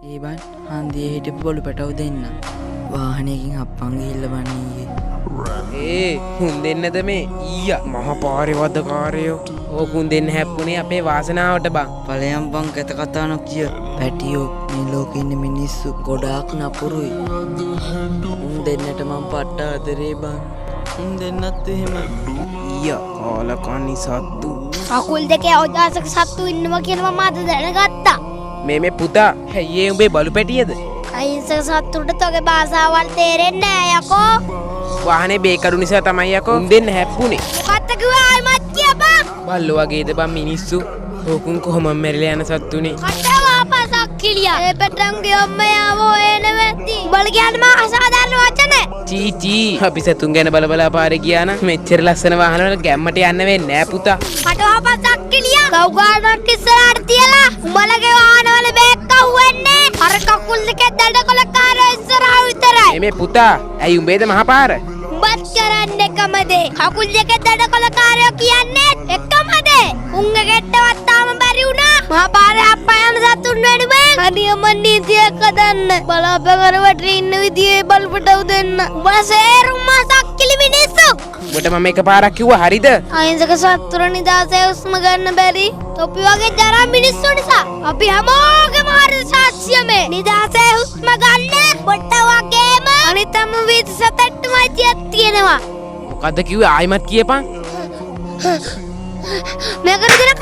ඒ බන් හන්දියේ හිටපු බොළු පැටව දෙන්න. වාහනයකින් අප්පන් ගිහිල්ලා බණීගේ. හුන් දෙන්නද මේ ඊයා මහ පාරිවද්දකාරයෝ. ඕකුන් දෙන්න හැප්පුණේ අපේ වාසනාවට බං. ඵලයන් බං කත කතා නොකිය. පැටියෝ මේ ලෝකේ ඉන්න මිනිස්සු ගොඩාක් නපුරුයි. උන් දෙන්නට මං පට්ට ආදරේ බං. උන් දෙන්නත් එහෙම. ඊයා කාලකන්ණි සත්තු. කකුල් දෙකේ අවදාසක සත්තු ඉන්නවා කියලා මම අද දැනගත්තා. මේ පුතා හැయ్యේ උඹේ බලු පැටියද? අහිංසක සත්තුන්ට තෝගේ භාෂාවල් තේරෙන්නේ නැහැ යකෝ. වාහනේ බේකඩු නිසා තමයි යකෝ උන් දෙන්න හැප්පුණේ. මොකක්ද කිව්වා ආයිමත් කියපන්. බල්ලෝ වගේද බං මිනිස්සු. ඕකුන් කොහොම මැරිලා යන සත්තුනේ. කටව ආපසක් කිලියා. ඒ පැටන්ගේ අම්මයාව එන වෙද්දි. උඹල කියන්නේ මා අසාධාරණ වචන. චී අපි සතුන් ගැන බල බලා පාරේ ගියා නම් මෙච්චර ලස්සන වාහන වල ගැම්මට යන්න වෙන්නේ නෑ පුතා. කටව ආපසක් කිලියා. ගව්ගානක් ඉස්සරහට තියලා උඹලගේ වාහන වල බේක් කවුන්නේ. අර කකුල් දෙකේ දඩකොල කාරය ඉස්සරහ විතරයි. මේ පුතා ඇයි උඹේද මහපාර? උඹත් කරන්නේ එකම දේ. කකුල් දෙකේ දඩකොල කාරයෝ කියන්නේ එකම දේ. උංග ගෙට්ටවත් තාම බැරි වුණා. මහපාරේ අප්පා යන සතුන් වෙනුවෙන් හරියම නීතියක් හදන්න. බලාපෑකරවට ඉන්න විදියේ බලපටව දෙන්න. උඹ සේරුම් මාසක් කිලි මිනිස්සු. උඹට මම එකපාරක් කිව්වා හරිද? අහිංසක සත්තුර නිදාසේ උස්ම ගන්න බැරි. තොපි වගේ ජරා මිනිස්සු නිසා අපි හැමෝගෙම හරි සාක්ෂිය මේ. නිදාසේ උස්ම ගන්න බොට්ට වගේම අනිතම වීදි සතට්ටුමයි තියෙනවා. මොකද්ද කිව්වේ ආයිමත් කියපන්. මේකට දෙන